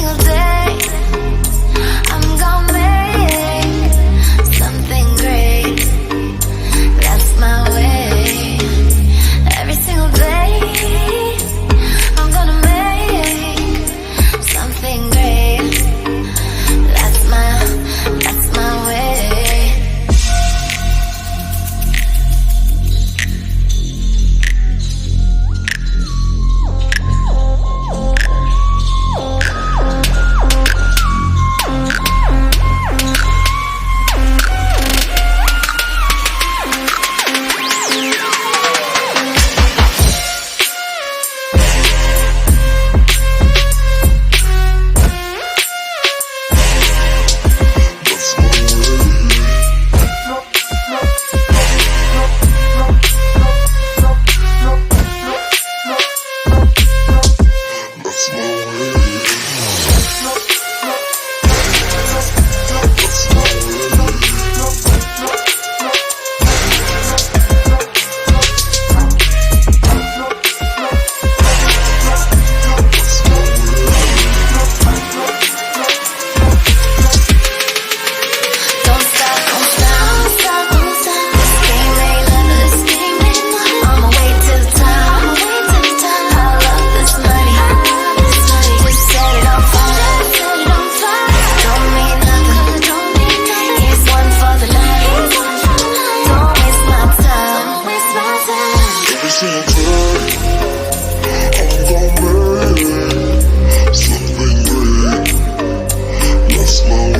single day I'm gonna make something great. That's my way. Every single day I'm gonna make something great. That's my way. Something great. That's my way.